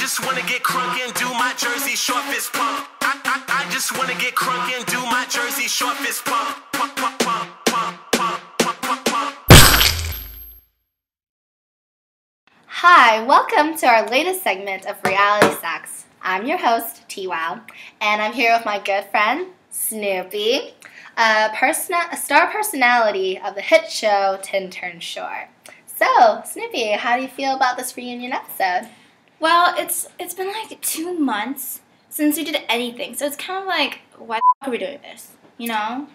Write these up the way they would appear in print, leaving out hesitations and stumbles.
just wanna get crunk and do my Jersey short fist pump. I just wanna get crunk and do my Jersey short fist pump. Pump, pump, pump, pump, pump, pump, pump, pump. Hi, welcome to our latest segment of Reality Sex. I'm your host, T-Wow, and I'm here with my good friend, Snoopy, a star personality of the hit show Tintern Abbey. So, Snoopy, how do you feel about this reunion episode? Well, it's been like 2 months since we did anything, so it's kind of like, why the f*** are we doing this, you know?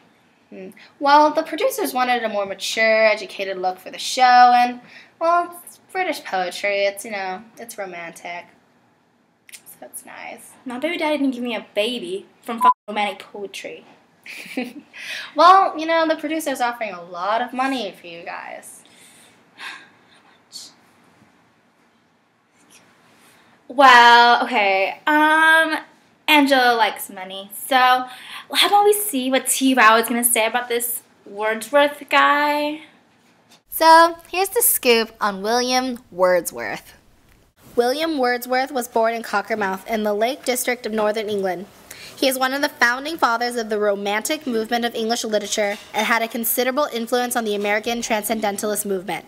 Well, the producers wanted a more mature, educated look for the show, and, well, it's British poetry. It's, it's romantic. So it's nice. My baby daddy didn't give me a baby from f***ing romantic poetry. Well, the producer's offering a lot of money for you guys. Well, okay, Angela likes money, so how about we see what T-Wow is going to say about this Wordsworth guy? So, here's the scoop on William Wordsworth. William Wordsworth was born in Cockermouth in the Lake District of Northern England. He is one of the founding fathers of the Romantic movement of English literature and had a considerable influence on the American Transcendentalist movement.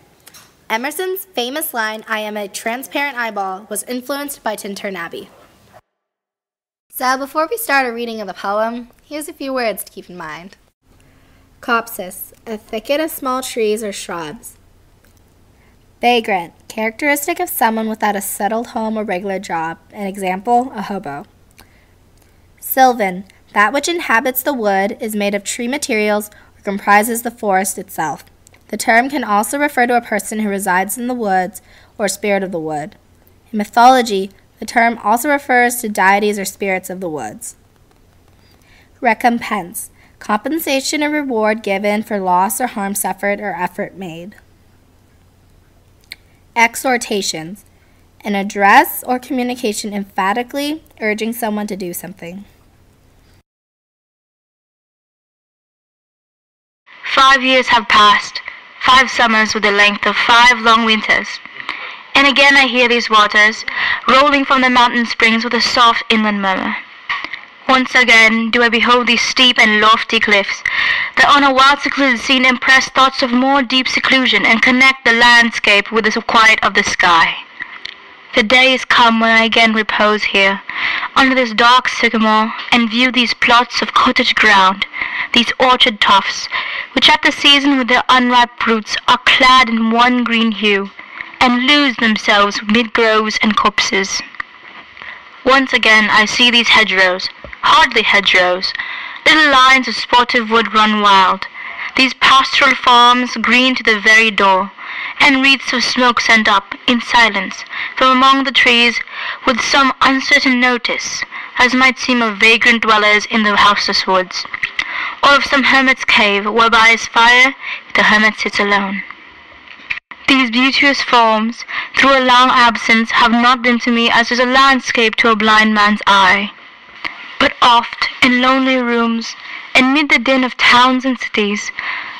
Emerson's famous line, "I am a transparent eyeball," was influenced by Tintern Abbey. So before we start a reading of the poem, here's a few words to keep in mind. Copsis, a thicket of small trees or shrubs. Vagrant, characteristic of someone without a settled home or regular job. An example, a hobo. Sylvan, that which inhabits the wood, is made of tree materials or comprises the forest itself. The term can also refer to a person who resides in the woods or spirit of the wood. In mythology, the term also refers to deities or spirits of the woods. Recompense, compensation or reward given for loss or harm suffered or effort made. Exhortations, an address or communication emphatically urging someone to do something. 5 years have passed, 5 summers with the length of 5 long winters. And again I hear these waters, rolling from the mountain springs with a soft inland murmur. Once again do I behold these steep and lofty cliffs, that on a wild secluded scene impress thoughts of more deep seclusion, and connect the landscape with the quiet of the sky. The day is come when I again repose here, under this dark sycamore, and view these plots of cottage ground, these orchard tufts, which at the season with their unripe roots are clad in one green hue, and lose themselves mid groves and copses. Once again I see these hedgerows, hardly hedgerows, little lines of sportive wood run wild, these pastoral farms green to the very door, and wreaths of smoke sent up, in silence, from among the trees, with some uncertain notice, as might seem of vagrant dwellers in the houseless woods, or of some hermit's cave, where by his fire the hermit sits alone. These beauteous forms, through a long absence, have not been to me as is a landscape to a blind man's eye. But oft, in lonely rooms, and mid the din of towns and cities,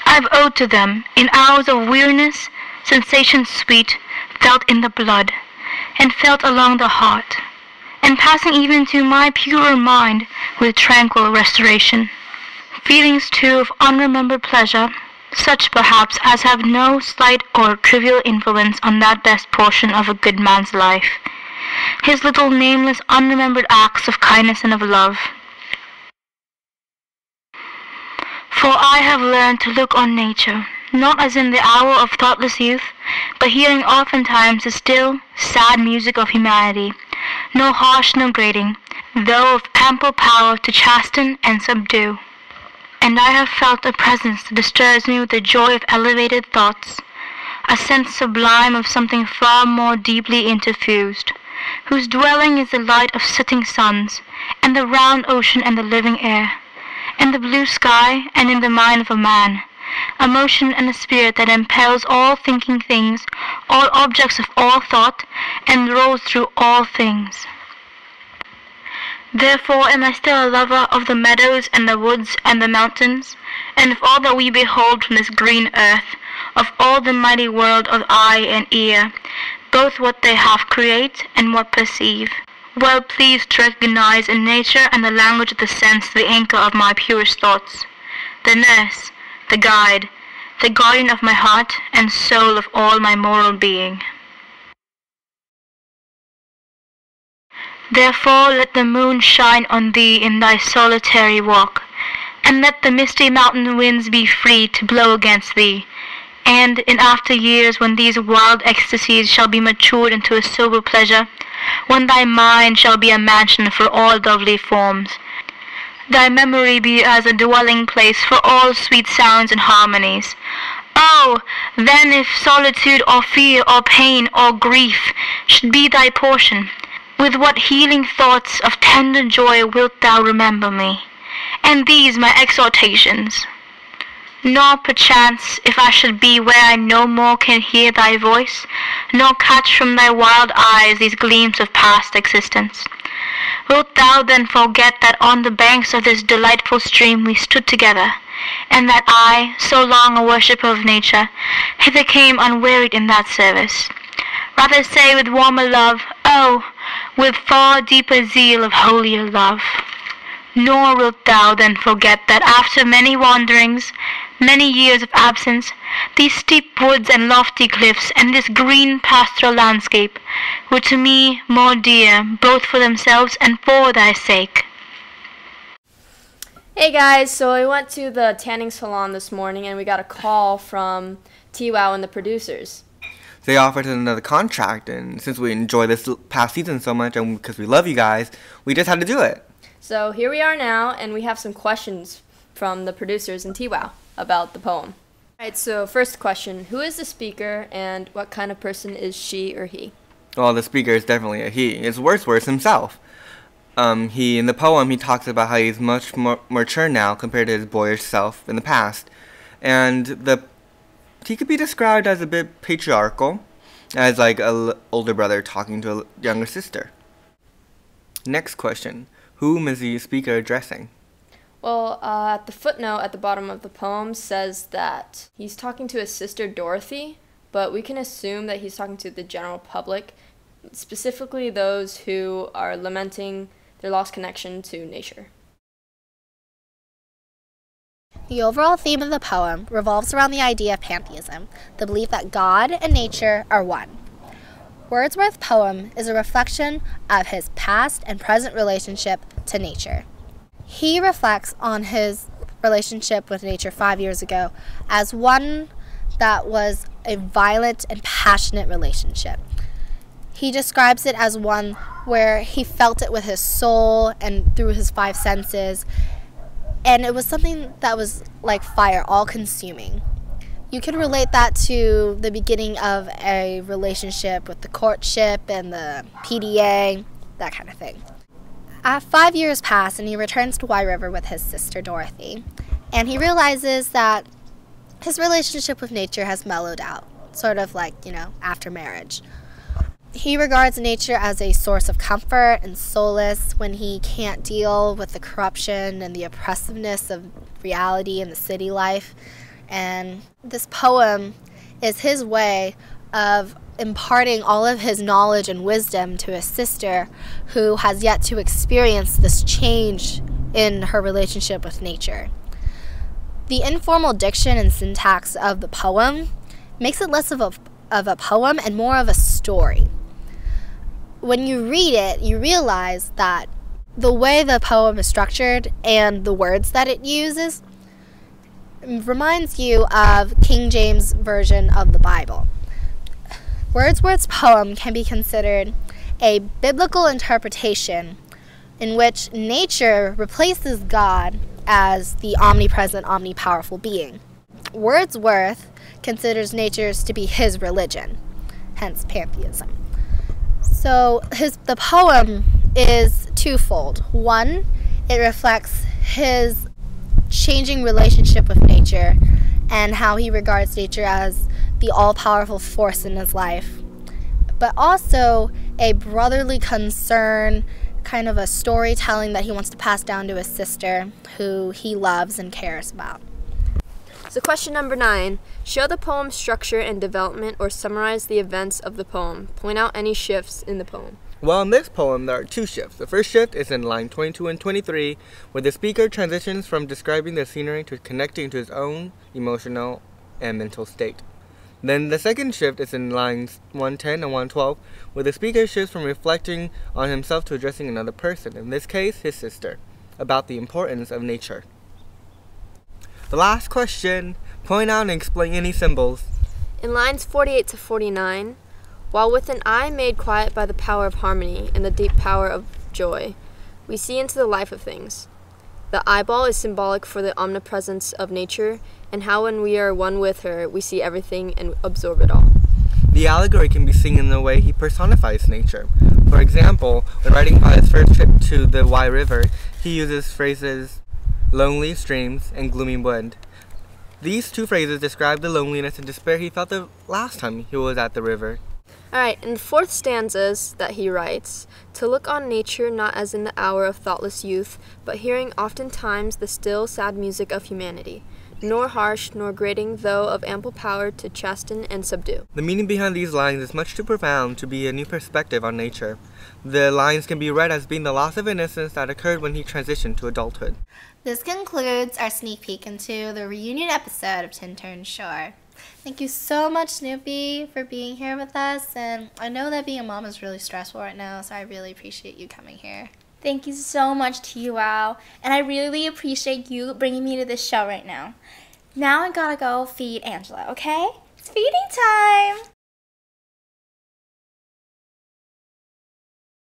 I have owed to them, in hours of weariness, sensations sweet, felt in the blood, and felt along the heart, and passing even to my purer mind with tranquil restoration. Feelings too of unremembered pleasure, such perhaps as have no slight or trivial influence on that best portion of a good man's life, his little nameless unremembered acts of kindness and of love. For I have learned to look on nature, not as in the hour of thoughtless youth, but hearing oftentimes the still, sad music of humanity, no harsh, no grating, though of ample power to chasten and subdue. And I have felt a presence that disturbs me with the joy of elevated thoughts, a sense sublime of something far more deeply interfused, whose dwelling is the light of setting suns, and the round ocean and the living air, and the blue sky, and in the mind of a man, a motion and a spirit that impels all thinking things, all objects of all thought, and rolls through all things. Therefore am I still a lover of the meadows and the woods and the mountains, and of all that we behold from this green earth, of all the mighty world of eye and ear, both what they have create and what perceive. Well pleased to recognize in nature and the language of the sense the anchor of my purest thoughts, the nurse, the guide, the guardian of my heart and soul of all my moral being. Therefore let the moon shine on thee in thy solitary walk, and let the misty mountain winds be free to blow against thee, and in after years when these wild ecstasies shall be matured into a sober pleasure, when thy mind shall be a mansion for all lovely forms, thy memory be as a dwelling place for all sweet sounds and harmonies. Oh, then if solitude or fear or pain or grief should be thy portion, with what healing thoughts of tender joy wilt thou remember me, and these my exhortations. Nor perchance, if I should be where I no more can hear thy voice, nor catch from thy wild eyes these gleams of past existence, wilt thou then forget that on the banks of this delightful stream we stood together, and that I, so long a worshipper of nature, hither came unwearied in that service? Rather say with warmer love, oh, with far deeper zeal of holier love. Nor wilt thou then forget that after many wanderings, many years of absence, these steep woods and lofty cliffs and this green pastoral landscape were to me more dear, both for themselves and for thy sake. Hey guys, so I went to the tanning salon this morning and we got a call from TWOW and the producers. They offered us another contract, and since we enjoy this past season so much and because we love you guys, we just had to do it. So here we are now, and we have some questions from the producers and TWOW about the poem. Alright, so first question, who is the speaker and what kind of person is she or he? Well, the speaker is definitely a he. It's Wordsworth himself. In the poem, he talks about how he's much more mature now compared to his boyish self in the past. And he could be described as a bit patriarchal, as like an older brother talking to a younger sister. Next question, whom is the speaker addressing? Well, at the footnote at the bottom of the poem says that he's talking to his sister Dorothy, but we can assume that he's talking to the general public, specifically those who are lamenting their lost connection to nature. The overall theme of the poem revolves around the idea of pantheism, the belief that God and nature are one. Wordsworth's poem is a reflection of his past and present relationship to nature. He reflects on his relationship with nature 5 years ago as one that was a violent and passionate relationship. He describes it as one where he felt it with his soul and through his five senses, and it was something that was like fire, all-consuming. You can relate that to the beginning of a relationship with the courtship and the PDA, that kind of thing. 5 years pass and he returns to Wye River with his sister Dorothy, and he realizes that his relationship with nature has mellowed out, sort of like, after marriage. He regards nature as a source of comfort and solace when he can't deal with the corruption and the oppressiveness of reality in the city life. And this poem is his way of imparting all of his knowledge and wisdom to his sister, who has yet to experience this change in her relationship with nature. The informal diction and syntax of the poem makes it less of a poem and more of a story. When you read it, you realize that the way the poem is structured and the words that it uses reminds you of King James Version of the Bible. Wordsworth's poem can be considered a biblical interpretation in which nature replaces God as the omnipresent, omnipowerful being. Wordsworth considers nature to be his religion, hence pantheism. So the poem is twofold. One, it reflects his changing relationship with nature and how he regards nature as the all-powerful force in his life, but also a brotherly concern, kind of a storytelling that he wants to pass down to his sister, who he loves and cares about. So question number 9. Show the poem's structure and development or summarize the events of the poem. Point out any shifts in the poem. Well, in this poem, there are 2 shifts. The first shift is in line 22 and 23, where the speaker transitions from describing the scenery to connecting to his own emotional and mental state. Then the second shift is in lines 110 and 112, where the speaker shifts from reflecting on himself to addressing another person, in this case, his sister, about the importance of nature. The last question, point out and explain any symbols. In lines 48 to 49, while with an eye made quiet by the power of harmony and the deep power of joy, we see into the life of things. The eyeball is symbolic for the omnipresence of nature and how when we are one with her, we see everything and absorb it all. The allegory can be seen in the way he personifies nature. For example, when writing about his first trip to the Wye River, he uses phrases lonely streams and gloomy wind. These 2 phrases describe the loneliness and despair he felt the last time he was at the river. Alright, in the 4th stanzas that he writes, to look on nature not as in the hour of thoughtless youth, but hearing oftentimes the still sad music of humanity, nor harsh nor grating, though of ample power to chasten and subdue. The meaning behind these lines is much too profound to be a new perspective on nature. The lines can be read as being the loss of innocence that occurred when he transitioned to adulthood. This concludes our sneak peek into the reunion episode of Tintern Shore. Thank you so much, Snoopy, for being here with us, and I know that being a mom is really stressful right now, so I really appreciate you coming here. Thank you so much, T-Wow, and I really appreciate you bringing me to this show right now. Now I gotta go feed Angela, okay? It's feeding time!